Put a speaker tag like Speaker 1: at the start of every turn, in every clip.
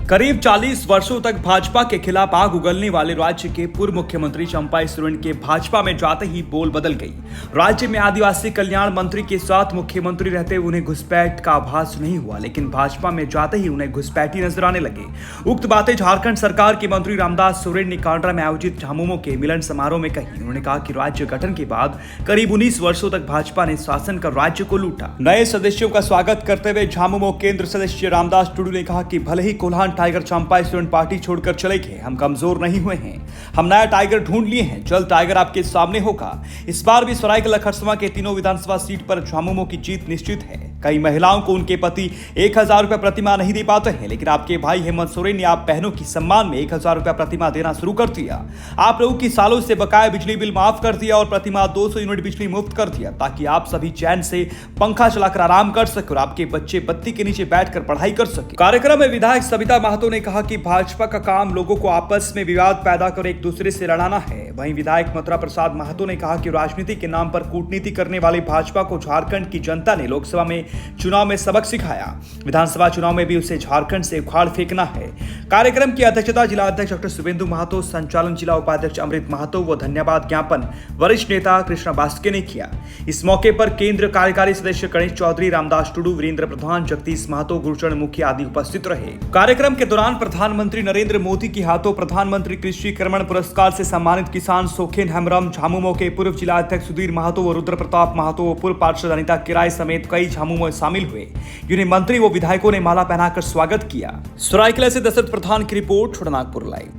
Speaker 1: करीब 40 वर्षों तक भाजपा के खिलाफ आग उगलने वाले राज्य के पूर्व मुख्यमंत्री चंपाई सोरेन के भाजपा में जाते ही बोल बदल गई। राज्य में आदिवासी कल्याण मंत्री के साथ मुख्यमंत्री रहते उन्हें घुसपैठ का आभास नहीं हुआ, लेकिन भाजपा में जाते ही उन्हें घुसपैठी नजर आने लगे। उक्त बातें झारखंड सरकार के मंत्री रामदास सोरेन ने कांड्रा में आयोजित झामुमो के मिलन समारोह में कही। उन्होंने कहा कि राज्य गठन के बाद करीब 19 वर्षों तक भाजपा ने शासन कर राज्य को लूटा। नए सदस्यों का स्वागत करते हुए झामुमो केंद्र सदस्य रामदास टुडू ने कहा कि भले ही कोल्हान टाइगर चंपाई सोरेन पार्टी छोड़कर चले गए, हम कमजोर नहीं हुए हैं। हम नया टाइगर ढूंढ लिए हैं, जल्द टाइगर आपके सामने होगा। इस बार भी सरायकेला खरसावां के तीनों विधानसभा सीट पर झामुमो की जीत निश्चित है। कई महिलाओं को उनके पति 1000 रुपए प्रतिमाह नहीं दे पाते हैं, लेकिन आपके भाई हेमंत सोरेन ने आप बहनों की सम्मान में 1000 रुपए प्रतिमाह देना शुरू कर दिया। आप लोगों की सालों से बकाया बिजली बिल माफ कर दिया और प्रतिमाह 200 यूनिट बिजली मुफ्त कर दिया, ताकि आप सभी चैन से पंखा चलाकर आराम कर सके और आपके बच्चे बत्ती के नीचे बैठकर पढ़ाई कर सके। कार्यक्रम में विधायक सविता महतो ने कहा कि भाजपा का काम लोगों को आपस में विवाद पैदा कर एक दूसरे से लड़ाना है। वहीं विधायक मथुरा प्रसाद महतो ने कहा कि राजनीति के नाम पर कूटनीति करने वाली भाजपा को झारखंड की जनता ने लोकसभा में चुनाव में सबक सिखाया, विधानसभा चुनाव में भी उसे झारखंड से उखाड़ फेंकना है। कार्यक्रम की अध्यक्षता जिला अध्यक्ष डॉक्टर शुभेंदु महतो, संचालन जिला उपाध्यक्ष अमृत महतो व धन्यवाद ज्ञापन वरिष्ठ नेता कृष्णा बास्के ने किया। इस मौके पर केंद्र कार्यकारी सदस्य गणेश चौधरी, रामदास टुडू, वीरेंद्र प्रधान, जगदीश महतो, गुरुचरण मुखिया आदि उपस्थित रहे। कार्यक्रम के दौरान प्रधानमंत्री नरेंद्र मोदी के हाथों प्रधानमंत्री कृषि कर्मण पुरस्कार से सम्मानित किसान सोखेन हेम्ब्रम, झामुमो के पूर्व जिला अध्यक्ष सुधीर महतो व रुद्र प्रताप महतो व पूर्व पार्षद अनिता किराय समेत कई झामुमो शामिल हुए, जिन्हें मंत्री व विधायकों ने माला पहनाकर स्वागत किया। सरायकेला से दशरथ प्रधान की रिपोर्ट, छोटा नागपुर लाइव।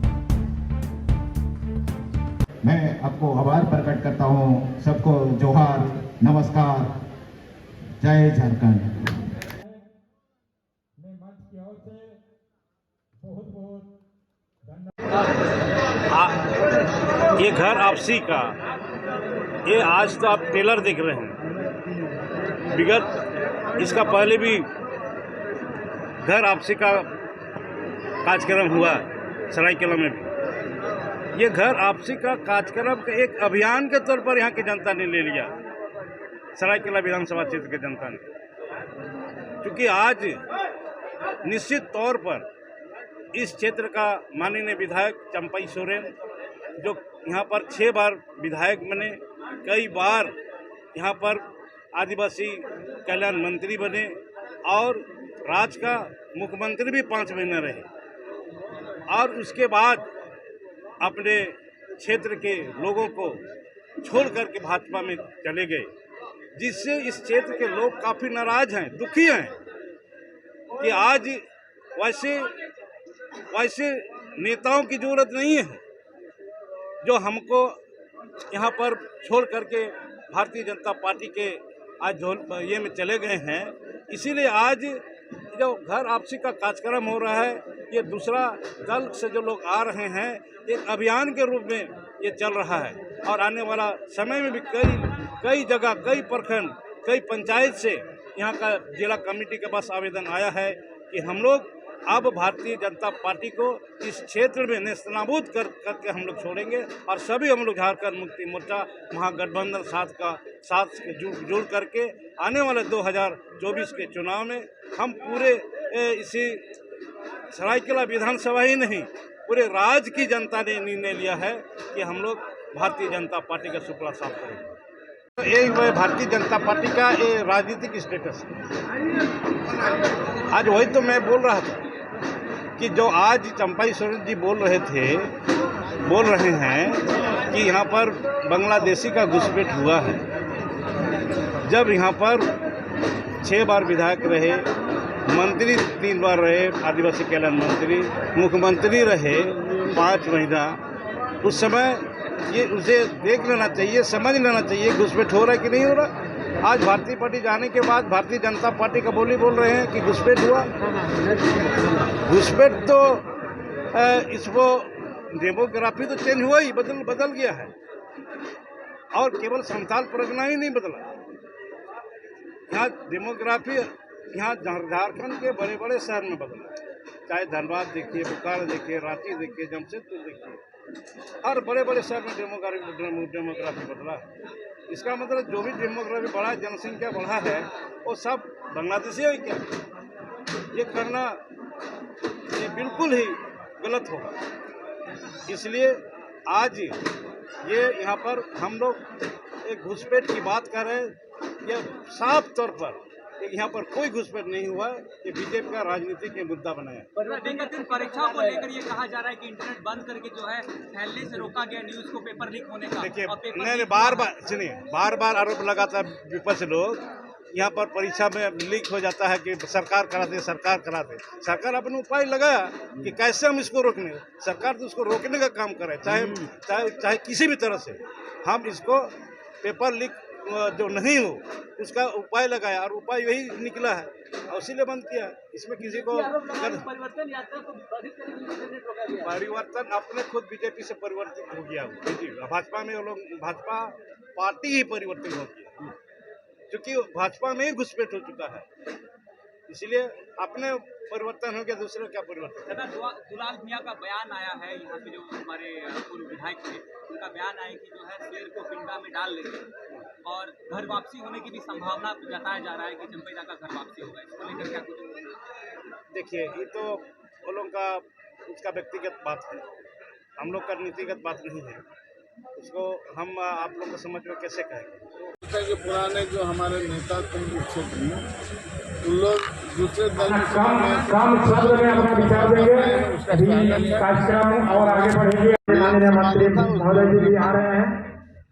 Speaker 2: मैं आपको आभार प्रकट करता हूं। सबको जोहार, नमस्कार, जय झारखंड।
Speaker 3: ये घर आपसी का, ये आज तो आप ट्रेलर देख रहे हैं। विगत इसका पहले भी घर आपसी का कार्यक्रम हुआ सरायकेला में भी। ये घर आपसी का कार्यक्रम का एक अभियान के तौर पर यहाँ की जनता ने ले लिया, सरायकेला विधानसभा क्षेत्र की जनता ने। क्योंकि आज निश्चित तौर पर इस क्षेत्र का माननीय विधायक चंपाई सोरेन, जो यहाँ पर 6 बार विधायक बने, कई बार यहाँ पर आदिवासी कल्याण मंत्री बने और राज्य का मुख्यमंत्री भी 5 महीने रहे, और उसके बाद अपने क्षेत्र के लोगों को छोड़ करके भाजपा में चले गए, जिससे इस क्षेत्र के लोग काफ़ी नाराज हैं, दुखी हैं कि आज वैसे नेताओं की जरूरत नहीं है जो हमको यहाँ पर छोड़ करके भारतीय जनता पार्टी के आज ये में चले गए हैं। इसीलिए आज जो घर आपसी का कार्यक्रम हो रहा है, ये दूसरा दल से जो लोग आ रहे हैं, एक अभियान के रूप में ये चल रहा है। और आने वाला समय में भी कई जगह, कई प्रखंड, कई पंचायत से यहाँ का जिला कमेटी के पास आवेदन आया है कि हम लोग अब भारतीय जनता पार्टी को इस क्षेत्र में नेस्तनाबूद करके हम लोग छोड़ेंगे, और सभी हम लोग झारखंड मुक्ति मोर्चा महागठबंधन साथ जुड़ करके आने वाले 2024 के चुनाव में हम पूरे इसी सरायकेला विधानसभा ही नहीं, पूरे राज्य की जनता ने निर्णय लिया है कि हम लोग भारतीय जनता पार्टी का सुपड़ा साफ करेंगे। तो ये भारतीय जनता पार्टी का ये राजनीतिक स्टेटस है। आज वही तो मैं बोल रहा था कि जो आज चंपाई सोरेन जी बोल रहे हैं कि यहाँ पर बांग्लादेशी का घुसपैठ हुआ है। जब यहाँ पर 6 बार विधायक रहे, मंत्री 3 बार रहे, आदिवासी कल्याण मंत्री, मुख्यमंत्री रहे 5 महीना, उस समय ये उसे देख लेना चाहिए, समझ लेना चाहिए घुसपैठ हो रहा है कि नहीं हो रहा। आज भारतीय पार्टी जाने के बाद भारतीय जनता पार्टी का बोल रहे हैं कि घुसपैठ हुआ। घुसपैठ तो इसको डेमोग्राफी तो चेंज हुआ ही, बदल गया है, और केवल संथाल परगना ही नहीं बदला। यहाँ डेमोग्राफी यहाँ झारखंड के बड़े बड़े शहर में बदला, चाहे धनबाद देखिए, बोकारो देखिए, रांची देखिए, जमशेदपुर देखिए, हर बड़े बड़े शहर में डेमोग्राफी बदला है। इसका मतलब जो भी डेमोग्राफी बढ़ा, जनसंख्या बढ़ा है, वो सब बांग्लादेशी है क्या? ये करना ये बिल्कुल ही गलत होगा। इसलिए आज ये यहाँ पर हम लोग एक घुसपैठ की बात कर रहे हैं। यह साफ तौर पर यहाँ पर कोई घुसपैठ नहीं हुआ है। ये बीजेपी का राजनीति के मुद्दा बनाया।
Speaker 1: परीक्षा को लेकर ये कहा जा रहा है कि इंटरनेट बंद करके जो है फैलने से रोका गया न्यूज को, पेपर लीक होने का।
Speaker 3: देखिए, मैंने बार बार आरोप लगाता है विपक्ष लोग यहाँ पर परीक्षा में लीक हो जाता है कि सरकार कराते। सरकार अपने उपाय लगाया कि कैसे हम इसको रोकने। सरकार तो इसको रोकने का काम करे, चाहे किसी भी तरह से हम इसको पेपर लीक जो नहीं हो उसका उपाय लगाया और उपाय यही निकला है और इसीलिए बंद किया। इसमें किसी को परिवर्तन अपने खुद बीजेपी से परिवर्तित हो गया। भाजपा में वो लोग, भाजपा पार्टी ही परिवर्तन हो गया क्योंकि भाजपा में ही घुसपैठ हो चुका है। इसलिए अपने परिवर्तन हो गया, दूसरे क्या परिवर्तन।
Speaker 1: दुलाल मियां का बयान आया है यहाँ पे, जो हमारे पूर्व विधायक थे उनका बयान आया कि जो है शेर को पिंडा में डाल लेंगे और घर वापसी होने की भी संभावना जताया जा रहा है कि चंपैदा का घर वापसी होगा। इसको लेकर क्या कुछ?
Speaker 3: देखिए, ये तो वो लोगों का उसका व्यक्तिगत बात है, हम लोग का नीतिगत बात नहीं है। उसको हम आप लोग को समझ में कैसे कहेंगे।
Speaker 4: के पुराने जो हमारे नेता थे क्षेत्र में, उन लोग दूसरे दल
Speaker 5: काम शब्द में अपना विचार देंगे। कार्यक्रम और आगे बढ़ेंगे। माननीय मंत्री महोदय जी भी आ रहे हैं।